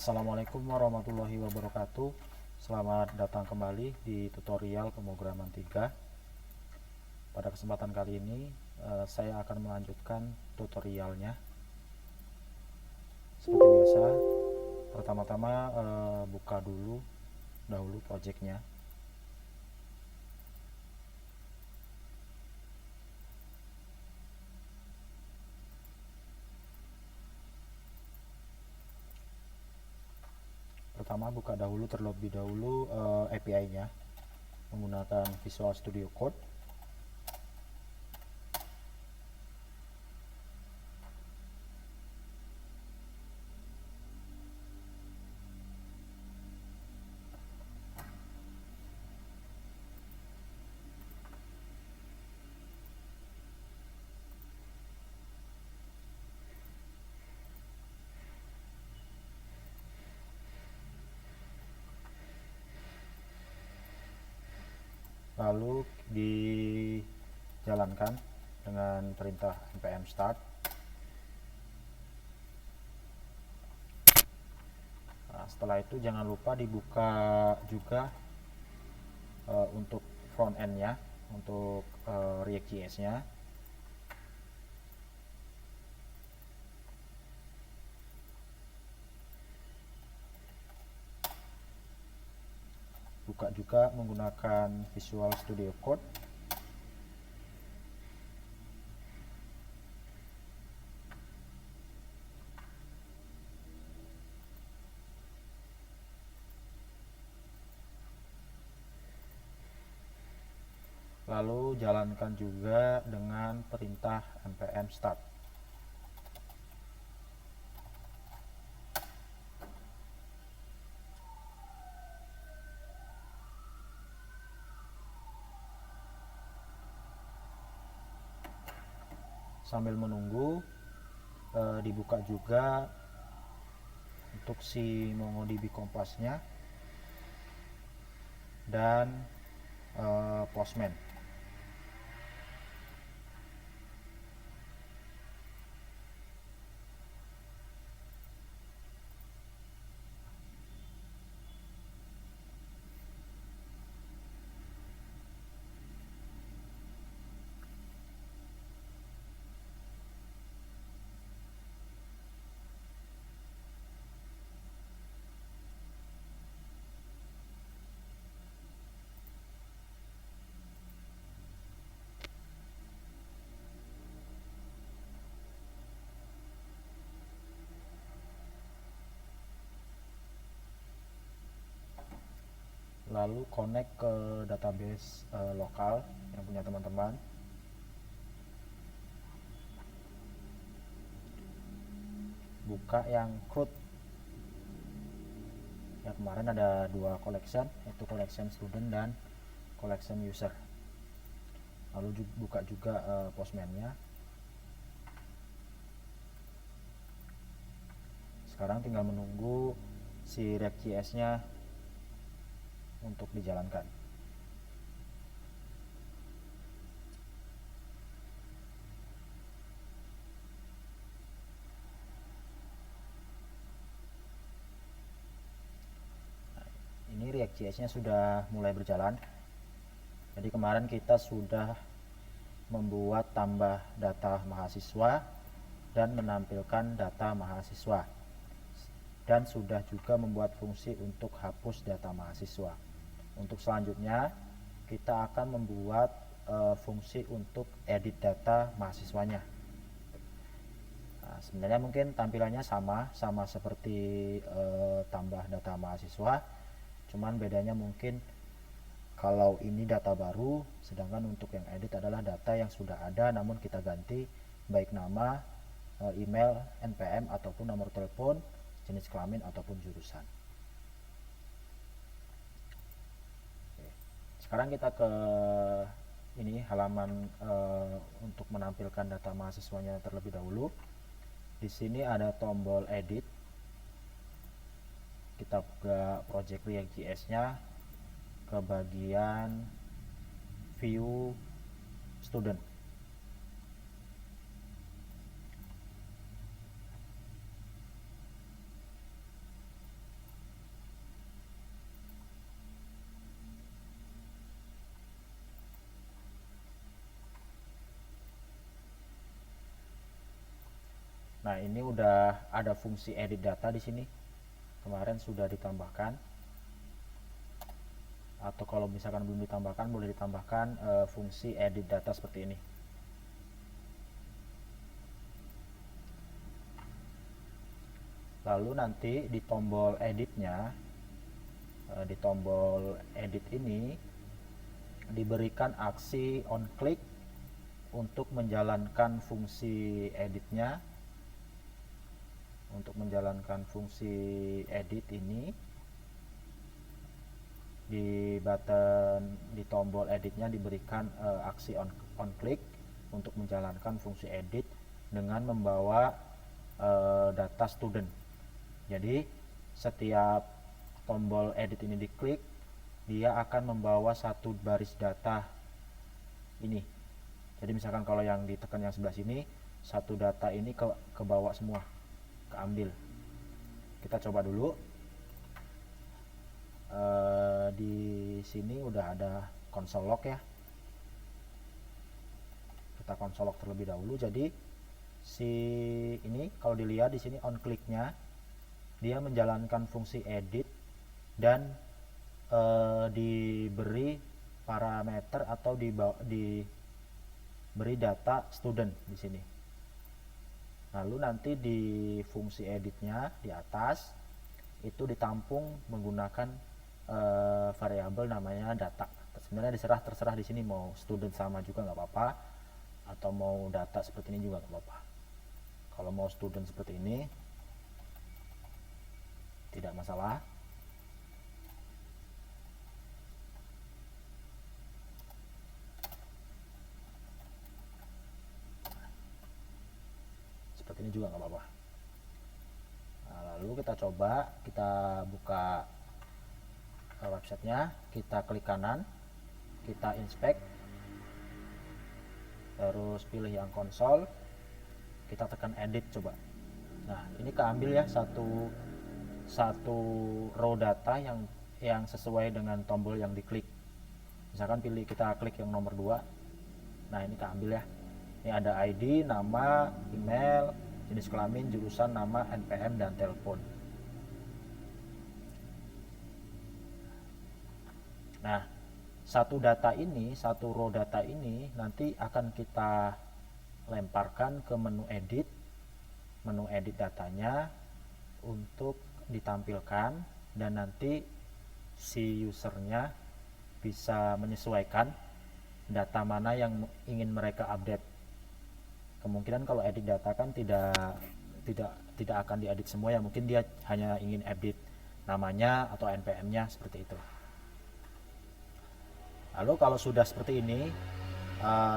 Assalamualaikum warahmatullahi wabarakatuh. Selamat datang kembali di tutorial pemrograman 3. Pada kesempatan kali ini saya akan melanjutkan tutorialnya. Seperti biasa, pertama-tama buka dahulu projectnya. Pertama buka terlebih dahulu API-nya menggunakan Visual Studio Code. Lalu dijalankan dengan perintah npm start. Nah, setelah itu jangan lupa dibuka juga untuk front end-nya, untuk React.js-nya. Buka juga menggunakan Visual Studio Code. Lalu jalankan juga dengan perintah npm start. Sambil menunggu dibuka juga untuk si MongoDB Compass-nya dan Postman. Lalu connect ke database lokal yang punya teman-teman. Buka yang CRUD. Ya, kemarin ada dua collection, yaitu collection student dan collection user. Lalu buka juga Postman-nya. Sekarang tinggal menunggu si React.js-nya untuk dijalankan. Ini React.js-nya sudah mulai berjalan. Jadi kemarin kita sudah membuat tambah data mahasiswa dan menampilkan data mahasiswa, dan sudah juga membuat fungsi untuk hapus data mahasiswa. Untuk selanjutnya kita akan membuat fungsi untuk edit data mahasiswanya. Nah, sebenarnya mungkin tampilannya sama seperti tambah data mahasiswa, cuman bedanya mungkin kalau ini data baru, sedangkan untuk yang edit adalah data yang sudah ada namun kita ganti baik nama, email, npm ataupun nomor telepon, jenis kelamin ataupun jurusan. Oke. Sekarang kita ke ini halaman untuk menampilkan data mahasiswanya terlebih dahulu. Di sini ada tombol edit. Kita buka project React.js-nya ke bagian view student. Nah, ini udah ada fungsi edit data di sini. Kemarin sudah ditambahkan. Atau kalau misalkan belum ditambahkan, boleh ditambahkan fungsi edit data seperti ini. Lalu nanti di tombol editnya, di tombol edit ini diberikan aksi on click untuk menjalankan fungsi editnya. Untuk menjalankan fungsi edit ini, di tombol editnya diberikan aksi on click untuk menjalankan fungsi edit dengan membawa data student. Jadi setiap tombol edit ini diklik, dia akan membawa satu baris data ini. Jadi misalkan kalau yang ditekan yang sebelah sini, satu data ini ke bawah semua, keambil. Kita coba dulu. Di sini udah ada console log ya. Kita console log terlebih dahulu. Jadi si ini kalau dilihat di sini on clicknya, dia menjalankan fungsi edit dan diberi parameter atau diberi data student di sini. Lalu nanti di fungsi editnya di atas itu ditampung menggunakan variabel namanya data. Sebenarnya terserah di sini mau student sama juga nggak apa-apa, atau mau data seperti ini juga nggak apa-apa. Kalau mau student seperti ini tidak masalah. Seperti ini juga nggak apa-apa. Nah, lalu kita coba, kita buka websitenya, kita klik kanan, kita inspect, terus pilih yang konsol, kita tekan edit coba. Nah, ini keambil ya satu row data yang sesuai dengan tombol yang diklik. Misalkan kita klik yang nomor 2. Nah, ini keambil ya. Ini ada ID, nama, email, jenis kelamin, jurusan, nama, NPM, dan telepon. Nah, satu row data ini nanti akan kita lemparkan ke menu edit datanya untuk ditampilkan, dan nanti si usernya bisa menyesuaikan data mana yang ingin mereka update. Kemungkinan kalau edit data kan tidak akan diedit semua ya, mungkin dia hanya ingin edit namanya atau NPM-nya seperti itu. Lalu kalau sudah seperti ini,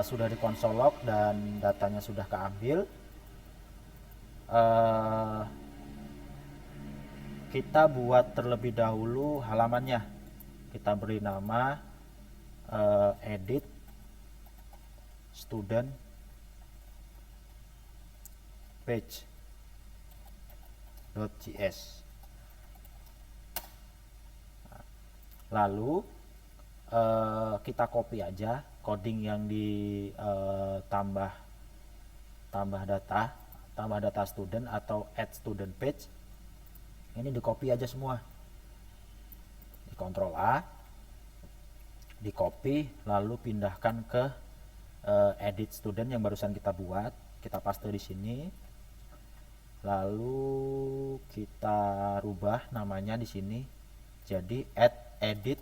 sudah di console log dan datanya sudah keambil, kita buat terlebih dahulu halamannya. Kita beri nama edit student page.js. Lalu kita copy aja coding yang di tambah data student atau add student page. Ini di copy aja semua, di Ctrl A, di copy, lalu pindahkan ke edit student yang barusan kita buat, kita paste di sini, lalu kita rubah namanya di sini jadi add edit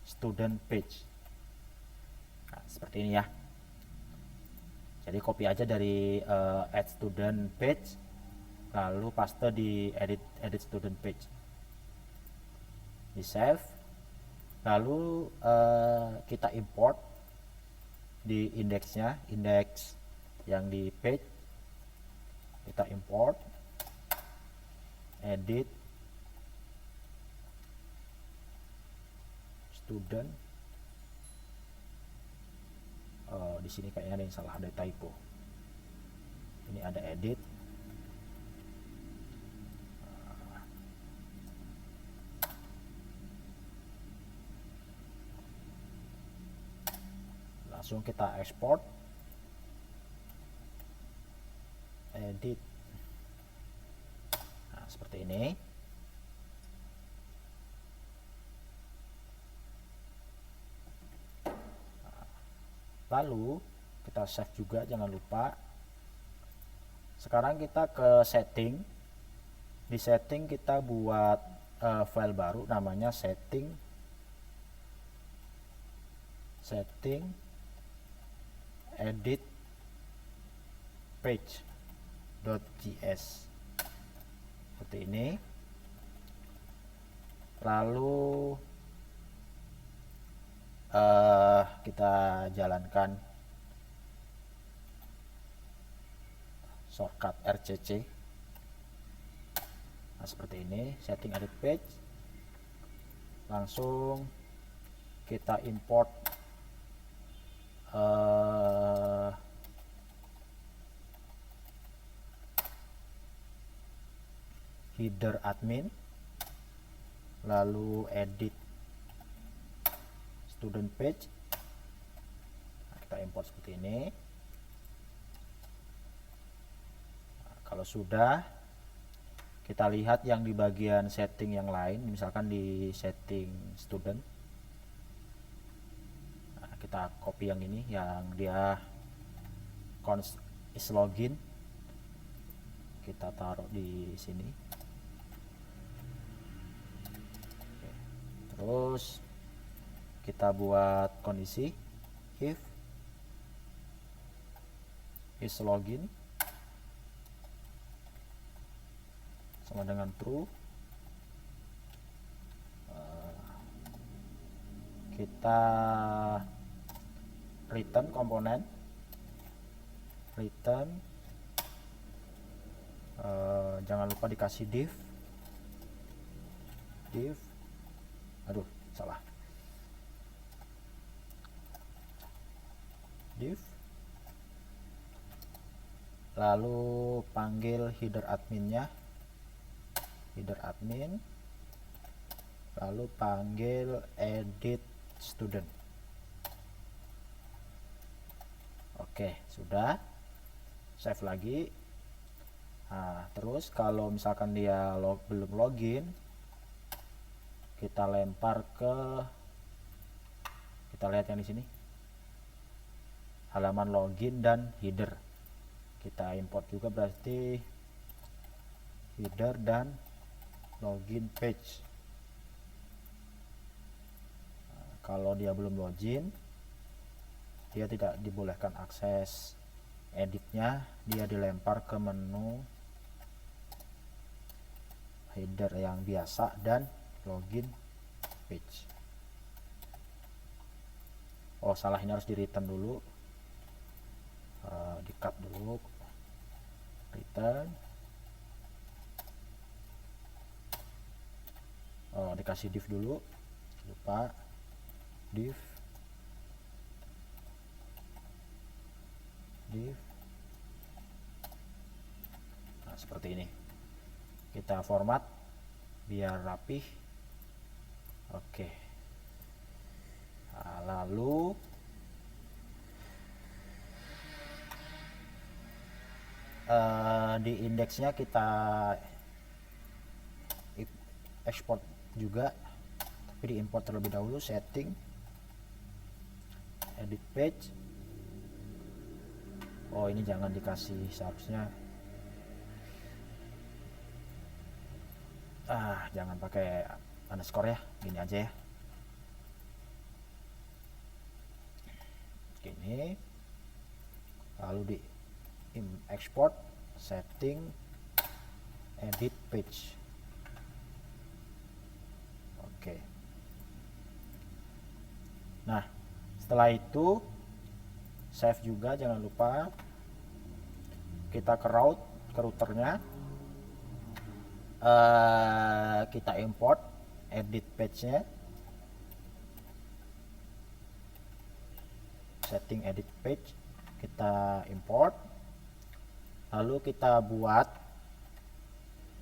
student page. Nah, seperti ini ya. Jadi copy aja dari add student page, lalu paste di edit student page, di save, lalu kita import di indeksnya, indeks yang di page, kita import edit student. Di sini kayaknya ada yang salah, ada typo. Ini ada edit. Langsung kita export edit edit. Nah, seperti ini. Lalu kita save juga, jangan lupa. Sekarang kita ke setting. Di setting kita buat file baru namanya setting edit page.js seperti ini. Lalu kita jalankan shortcut RCC. Nah, seperti ini, setting edit page. Langsung kita import header admin, lalu edit student page. Nah, kita import seperti ini. Nah, kalau sudah, kita lihat yang di bagian setting yang lain, misalkan di setting student. Nah, kita copy yang ini, yang dia const is login, kita taruh di sini. Oke. Terus kita buat kondisi if is login sama dengan true. Kita return komponen, jangan lupa dikasih div, aduh salah, div, lalu panggil header adminnya, lalu panggil edit student. Oke, sudah. Save lagi. Nah, terus kalau misalkan dia belum login, kita lempar ke, kita lihat yang di sini, halaman login dan header. Kita import juga, berarti header dan login page. Nah, kalau dia belum login, dia tidak dibolehkan akses editnya, dia dilempar ke menu header yang biasa dan login page. Oh salah, ini harus di return dulu, di cut dulu, return. Oh, dikasih div dulu, lupa div. Nah, seperti ini. Kita format biar rapih. Oke. Nah, lalu di indeksnya kita export juga, tapi diimport terlebih dahulu. Setting edit page. Oh ini jangan dikasih, seharusnya jangan pakai underscore ya, gini aja ya, gini. Lalu di export setting edit page. Oke. Nah setelah itu save juga, jangan lupa. Kita ke routernya, kita import edit page-nya, setting edit page, kita import. Lalu kita buat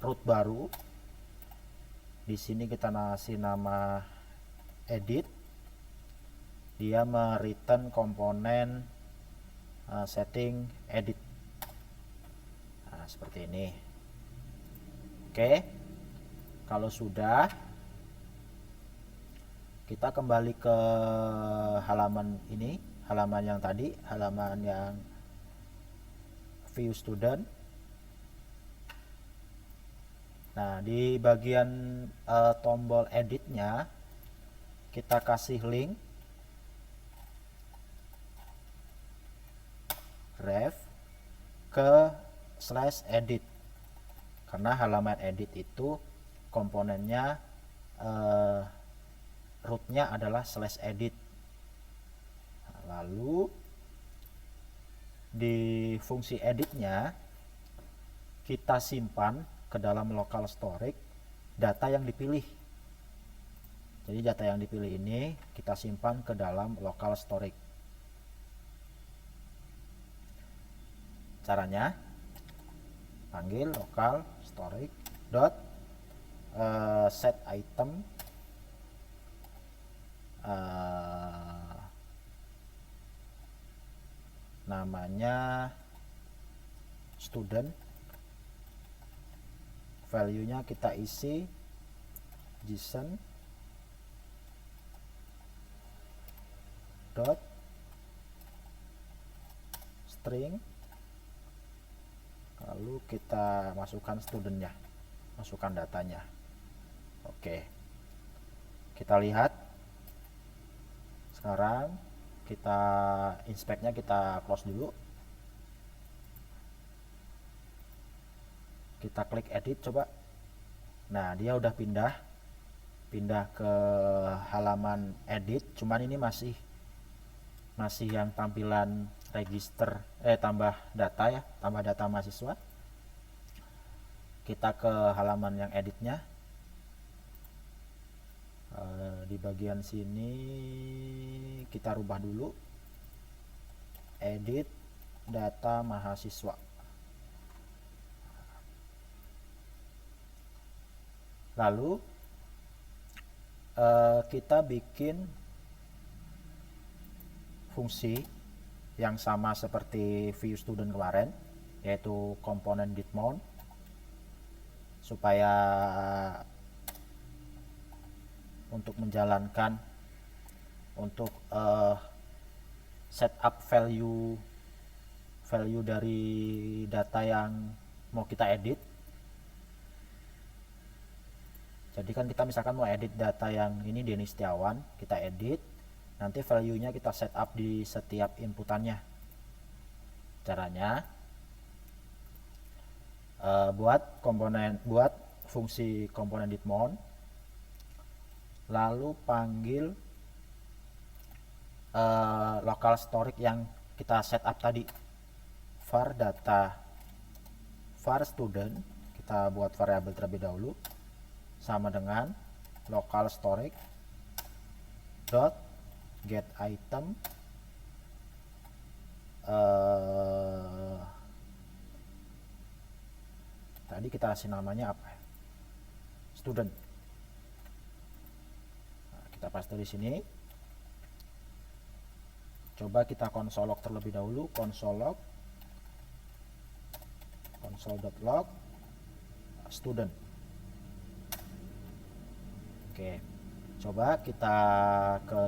root baru. Di sini kita kasih nama edit. Dia mereturn komponen setting edit. Nah, seperti ini. Oke, kalau sudah, kita kembali ke halaman ini, halaman yang tadi, halaman yang view student. Nah, di bagian tombol editnya kita kasih link ref ke /edit, karena halaman edit itu komponennya rootnya adalah /edit. Lalu di fungsi editnya kita simpan ke dalam local storage data yang dipilih. Jadi data yang dipilih ini kita simpan ke dalam local storage. Caranya panggil local storage dot set item namanya student, value-nya kita isi JSON dot string, lalu kita masukkan studentnya, masukkan datanya. Oke, kita lihat sekarang, kita inspeknya kita close dulu, kita klik edit coba. Nah, dia udah pindah ke halaman edit, cuman ini masih yang tampilan register tambah data ya, tambah data mahasiswa. Kita ke halaman yang editnya, di bagian sini kita rubah dulu, edit data mahasiswa. Lalu kita bikin fungsi yang sama seperti view student kemarin, yaitu komponen didmount, supaya untuk menjalankan untuk setup value dari data yang mau kita edit. Jadi kan kita misalkan mau edit data yang ini Denny Setiawan, kita edit, nanti value-nya kita setup di setiap inputannya. Caranya buat fungsi komponen didmount, lalu panggil local storage yang kita setup tadi, var data var student, kita buat variabel terlebih dahulu, sama dengan local storage dot get item tadi kita kasih namanya apa, student. Nah, kita paste di sini. Coba kita console log terlebih dahulu, console.log student. Oke, coba kita ke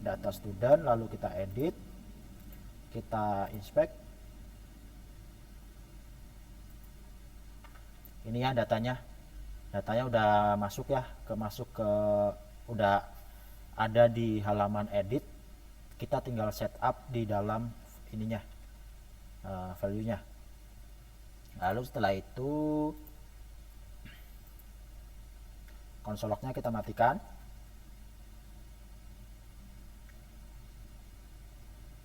data student, lalu kita edit, kita inspect. Ini ya datanya udah masuk ya, udah ada di halaman edit. Kita tinggal setup di dalam ininya, value-nya. Lalu setelah itu console log-nya kita matikan.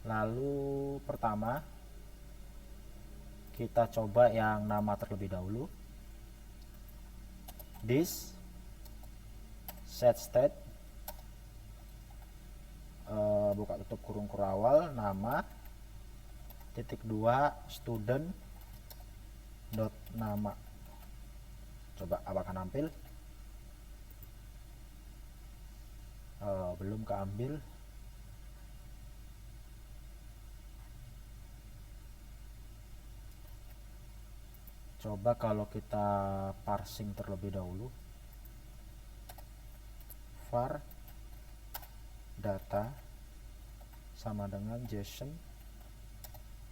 Lalu pertama kita coba yang nama terlebih dahulu, this set state, buka tutup kurung kurawal, nama (2) student dot nama. Coba apakah nampil? Belum keambil. Coba kalau kita parsing terlebih dahulu, var data sama dengan JSON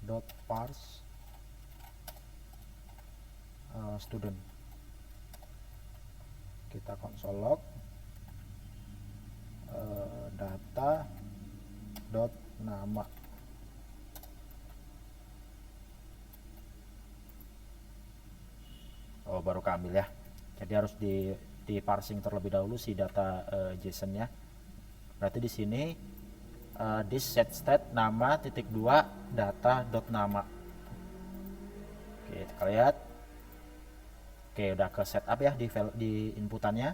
dot parse student. Kita console log data dot nama. Oh, baru keambil ya. Jadi harus di parsing terlebih dahulu si data JSON-nya. Berarti di sini this set state nama titik 2 data dot nama. Oke, kita lihat. Oke, udah ke setup ya di inputannya.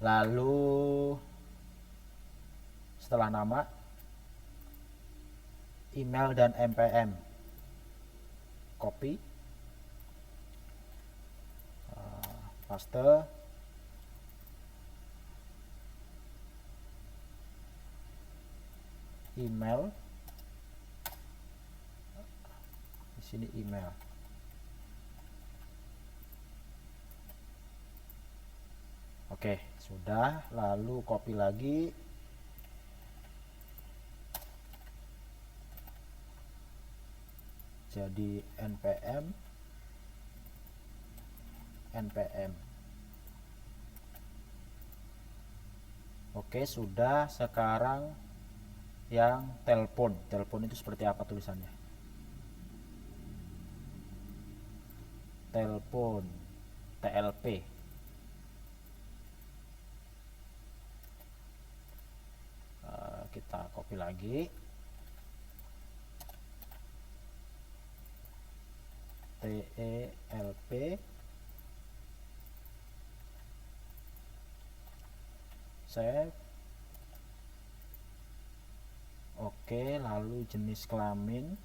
Lalu setelah nama, email dan npm copy, paste, email, di sini email. Oke, sudah. Lalu copy lagi, jadi npm. Oke, sudah. Sekarang yang telepon itu seperti apa tulisannya? Telepon, TLP. Kita copy lagi, TELP, save. Oke, lalu jenis kelamin,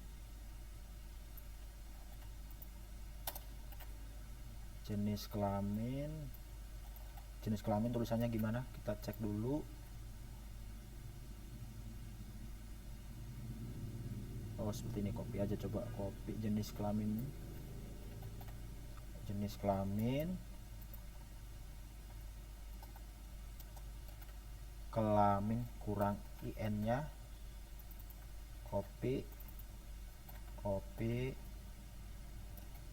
tulisannya gimana? Kita cek dulu. Oh, seperti ini. Copy aja, coba copy jenis kelamin, kelamin kurang in-nya, copy,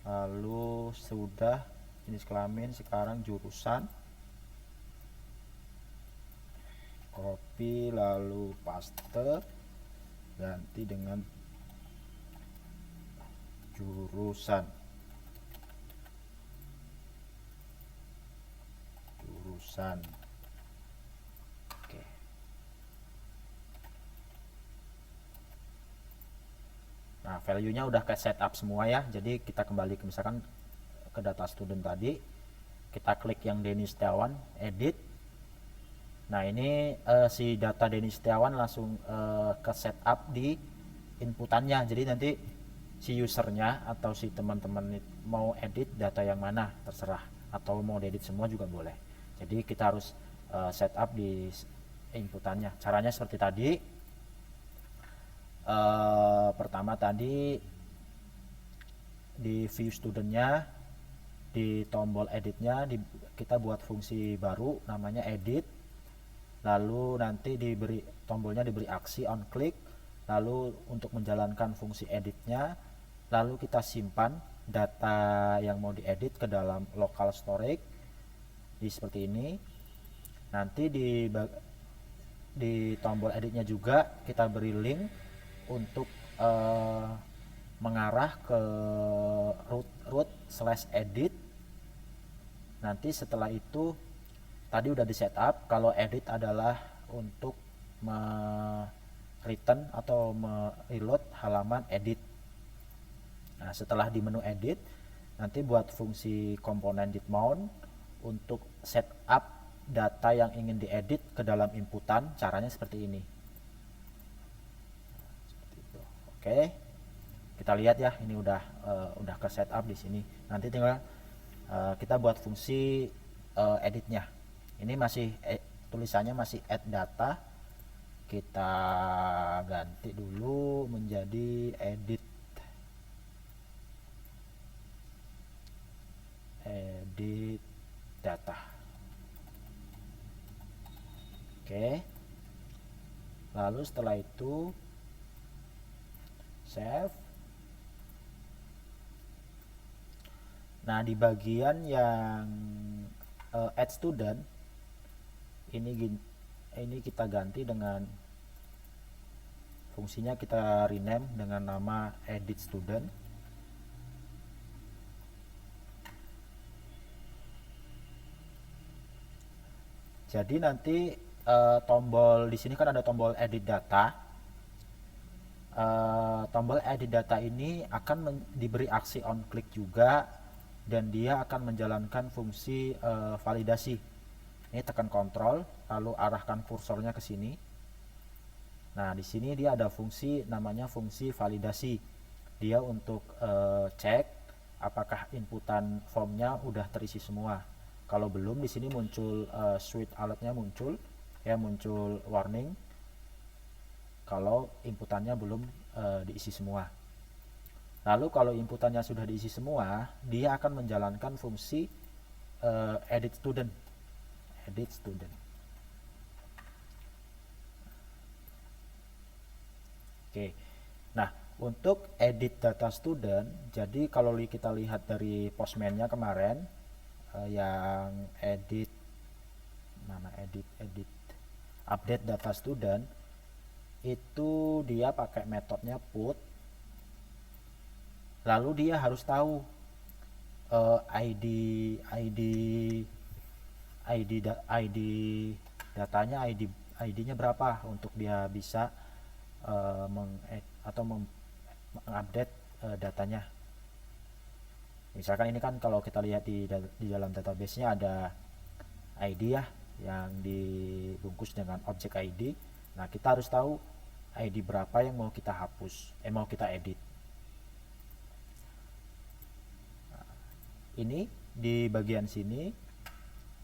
lalu sudah jenis kelamin. Sekarang jurusan, copy, lalu paste, ganti dengan jurusan. Oke. Nah, value-nya udah ke setup semua ya. Jadi kita kembali ke misalkan ke data student tadi. Kita klik yang Denny Setiawan, edit. Nah, ini si data Denny Setiawan langsung ke setup di inputannya. Jadi nanti si usernya atau si teman-teman mau edit data yang mana terserah, atau mau edit semua juga boleh. Jadi kita harus setup di inputannya. Caranya seperti tadi. Pertama tadi di view studentnya, di tombol editnya kita buat fungsi baru namanya edit. Lalu nanti tombolnya diberi aksi on click. Lalu untuk menjalankan fungsi editnya, lalu kita simpan data yang mau diedit ke dalam local storage seperti ini. Nanti di tombol editnya juga kita beri link untuk mengarah ke root/edit. Nanti setelah itu tadi udah di setup kalau edit adalah untuk return atau reload halaman edit. Nah, setelah di menu edit, nanti buat fungsi komponen did mount untuk setup data yang ingin diedit ke dalam inputan. Caranya seperti ini. Seperti itu. Oke, kita lihat ya, ini udah ke setup di sini. Nanti tinggal kita buat fungsi editnya. Ini masih tulisannya masih add data. Kita ganti dulu menjadi edit. edit data. Oke, lalu setelah itu save. Nah, di bagian yang add student ini kita ganti dengan fungsinya, kita rename dengan nama edit student. Jadi nanti tombol di sini kan ada tombol edit data. Tombol edit data ini akan diberi aksi on click juga, dan dia akan menjalankan fungsi validasi. Ini tekan kontrol lalu arahkan kursornya ke sini. Nah, di sini dia ada fungsi namanya fungsi validasi. Dia untuk cek apakah inputan formnya udah terisi semua. Kalau belum, di sini muncul switch alertnya muncul warning kalau inputannya belum diisi semua. Lalu kalau inputannya sudah diisi semua, dia akan menjalankan fungsi edit student. Oke. Nah, untuk edit data student, jadi kalau kita lihat dari postman-nya kemarin, yang edit update data student, itu dia pakai metodenya put. Lalu dia harus tahu ID datanya, ID-nya berapa untuk dia bisa mengupdate datanya. Misalkan ini kan kalau kita lihat di dalam database-nya ada ID ya, yang dibungkus dengan objek ID. Nah, kita harus tahu ID berapa yang mau kita hapus, mau kita edit. Nah, ini di bagian sini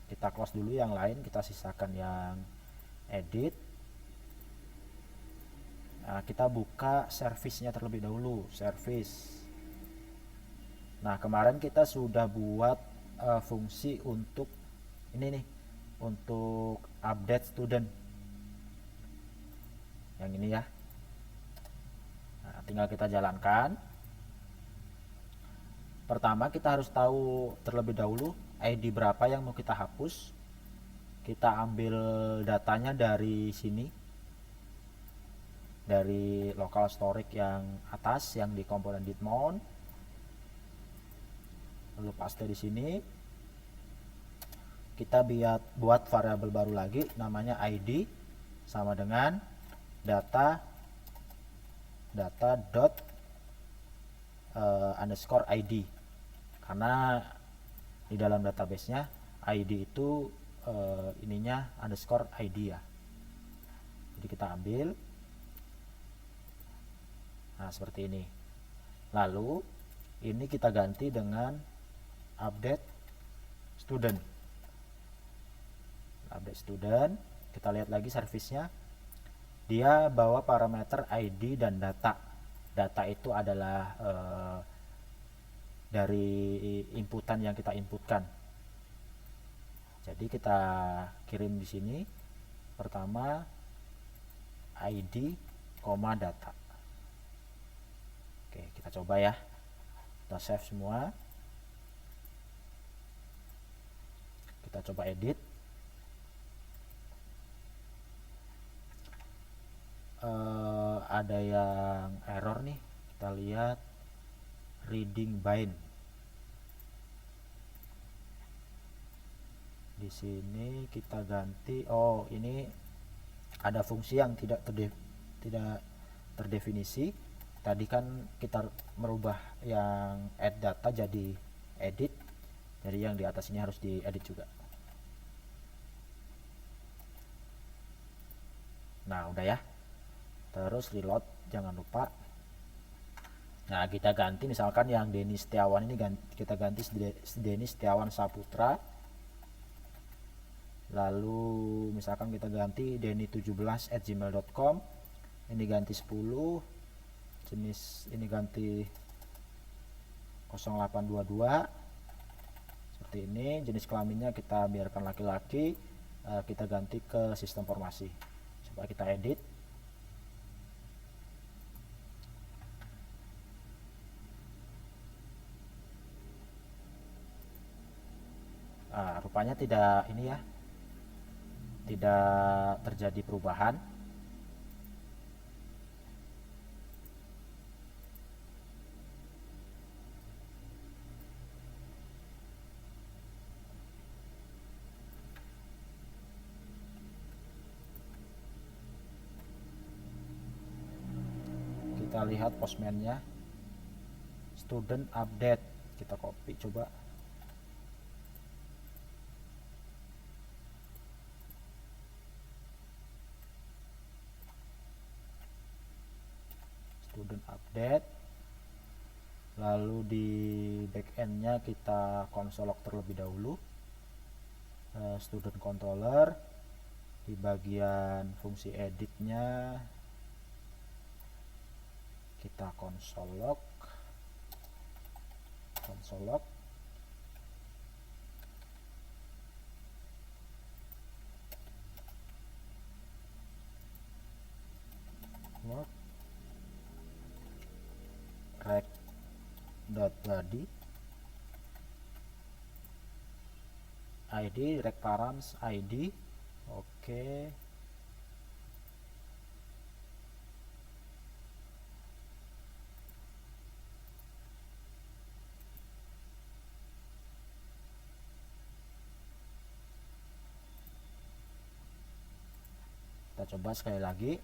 kita close dulu, yang lain kita sisakan yang edit. Nah, kita buka service-nya terlebih dahulu, service. Nah, kemarin kita sudah buat fungsi untuk ini nih, untuk update student. Yang ini ya. Nah, tinggal kita jalankan. Pertama, kita harus tahu terlebih dahulu ID berapa yang mau kita hapus. Kita ambil datanya dari sini, dari local storage yang atas, yang di komponen didmount. Lalu paste di sini. Kita buat variabel baru lagi, namanya ID sama dengan data dot underscore ID, karena di dalam database-nya ID itu ininya underscore ID ya. Jadi kita ambil, nah seperti ini. Lalu ini kita ganti dengan update student. Kita lihat lagi servisnya, dia bawa parameter ID dan data. Data itu adalah dari inputan yang kita inputkan. Jadi kita kirim di sini pertama ID, data. Oke, kita coba ya. Kita save semua. Kita coba edit. Ada yang error nih, kita lihat reading bind. Di sini kita ganti, oh ini ada fungsi yang tidak terdefinisi. Tadi kan kita merubah yang add data jadi edit, jadi yang di atas ini harus diedit juga. Nah, udah ya. Terus reload, jangan lupa. Nah, kita ganti misalkan yang Denny Setiawan ini kita ganti Denny Setiawan Saputra. Lalu misalkan kita ganti denny17@gmail.com. Ini ganti 10. Jenis ini ganti 0822 seperti ini. Jenis kelaminnya kita biarkan laki-laki, kita ganti ke sistem formasi. Coba kita edit. Rupanya tidak ini ya, tidak terjadi perubahan. Kita lihat postman-nya, student update, kita copy coba. Student update, lalu di backend-nya kita console log terlebih dahulu. Student controller, di bagian fungsi editnya kita console log, rec.body id rec params id. Oke. Kita coba sekali lagi,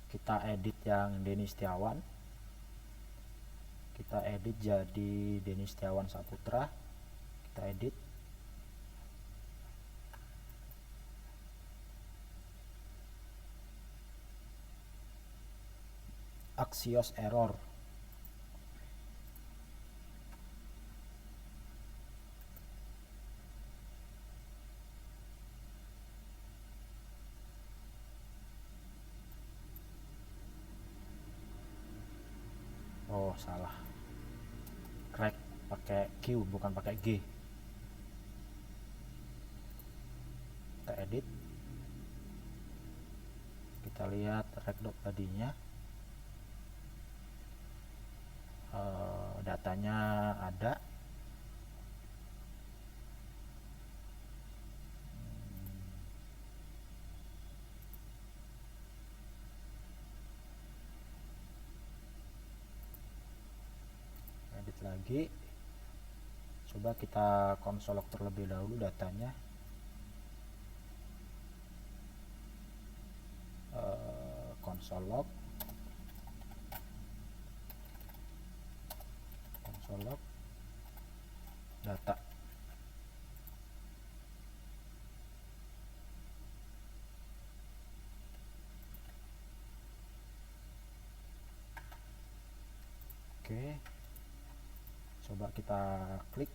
kita edit yang Denny Setiawan, kita edit jadi Denny Setiawan Saputra, kita edit. Axios error. Oh, salah. Rec pakai Q bukan pakai G. Kita edit. Kita lihat rec.body-nya. Datanya ada. Edit lagi. Coba kita console log terlebih dahulu datanya. Console log data. Oke, coba kita klik,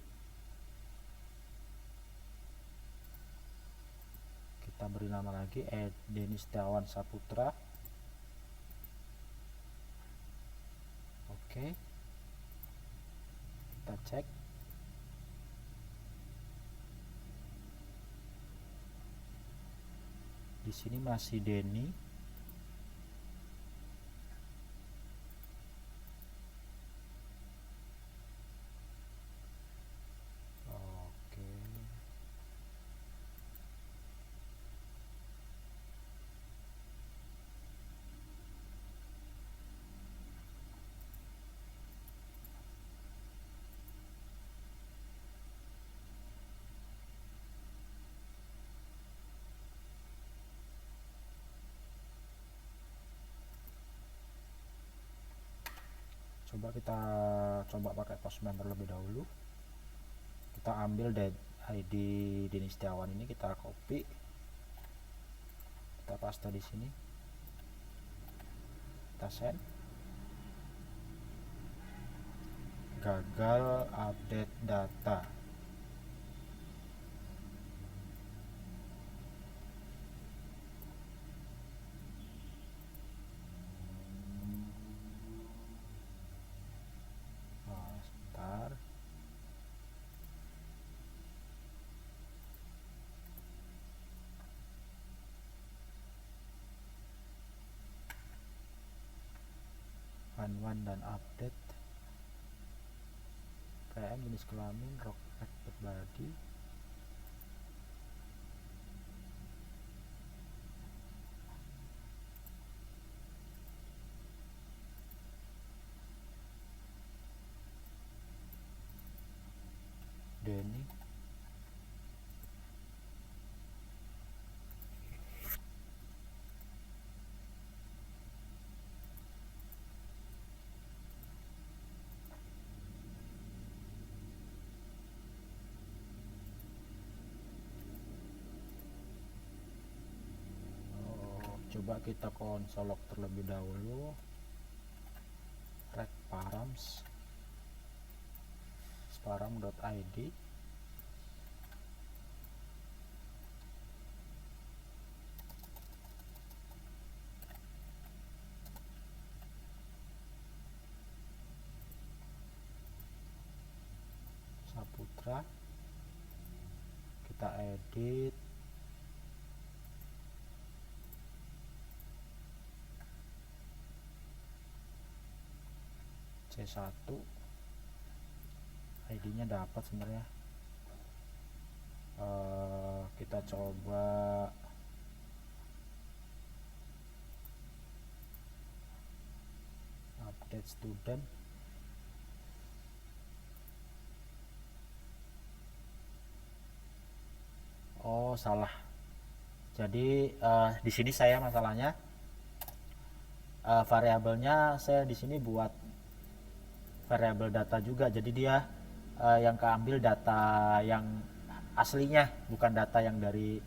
kita beri nama lagi Denny Setiawan Saputra. Oke, kita cek. Di sini masih Denny. Oke. Coba kita pakai postman terlebih dahulu. Kita ambil ID Denny Setiawan ini, kita copy, kita paste di sini, kita send. Gagal update data. Sebentar. N1 dan update PM jenis kelamin rock packed body. Denny coba kita konsolog terlebih dahulu. Track params sparam.id. Saputra kita edit. C1 ID-nya dapat sebenarnya. Kita coba update student. Oh, salah. Jadi di sini saya masalahnya variabelnya saya di sini buat variabel data juga. Jadi dia yang keambil data yang aslinya, bukan data yang dari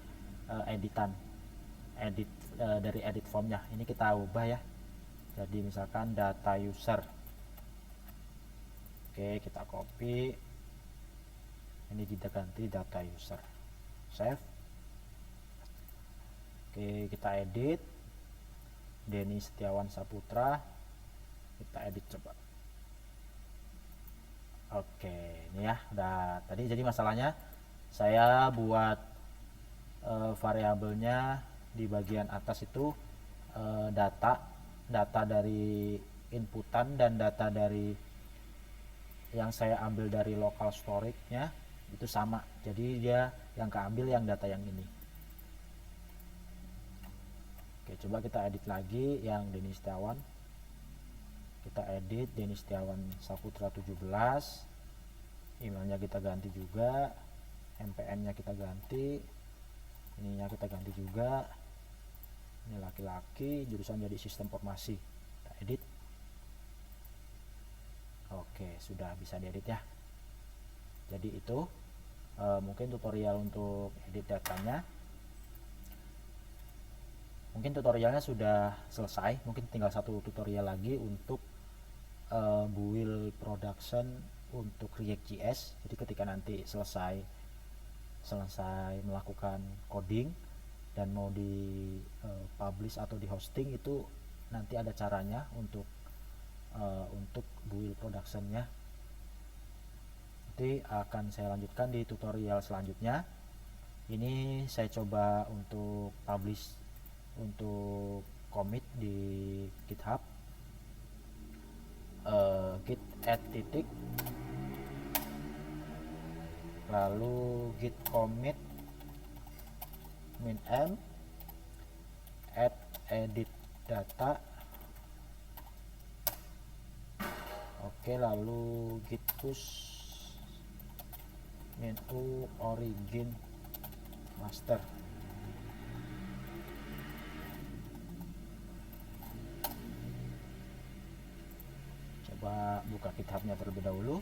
dari edit formnya. Ini kita ubah ya. Jadi misalkan data user. Oke, kita copy. Ini kita ganti data user. Save. Oke, kita edit. Denny Setiawan Saputra. Kita edit coba. Oke, ini ya udah tadi. Jadi masalahnya saya buat variabelnya di bagian atas itu data dari inputan dan data dari yang saya ambil dari local storage-nya itu sama. Jadi dia yang keambil yang data yang ini. Oke, coba kita edit lagi yang Denny Setiawan. Kita edit Denny Setiawan Saputra 17. Emailnya kita ganti juga. MPN-nya kita ganti. Ininya kita ganti juga. Ini laki-laki, jurusan jadi sistem informasi. Kita edit. Oke, sudah bisa diedit ya. Jadi itu mungkin tutorial untuk edit datanya. Mungkin tutorialnya sudah selesai. Mungkin tinggal satu tutorial lagi untuk build production untuk React.js. Jadi ketika nanti selesai melakukan coding dan mau di publish atau di hosting, itu nanti ada caranya untuk build productionnya. Nanti akan saya lanjutkan di tutorial selanjutnya. Ini saya coba untuk publish, untuk commit di GitHub. Git add titik, lalu git commit min m add edit data. Oke, lalu git push min u origin master. Coba buka GitHub-nya terlebih dahulu.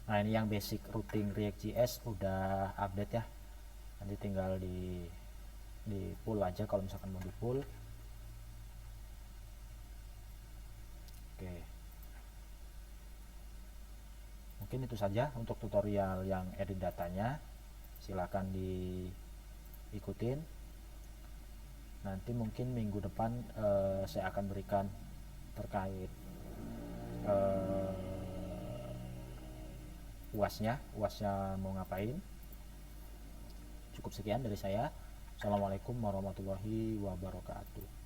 Nah, ini yang basic routing React.js udah update ya. Nanti tinggal di pull aja kalau misalkan mau di pull. Oke. Mungkin itu saja untuk tutorial yang edit datanya. Silakan diikutin. Nanti mungkin minggu depan saya akan berikan terkait uasnya mau ngapain. Cukup sekian dari saya. Assalamualaikum warahmatullahi wabarakatuh.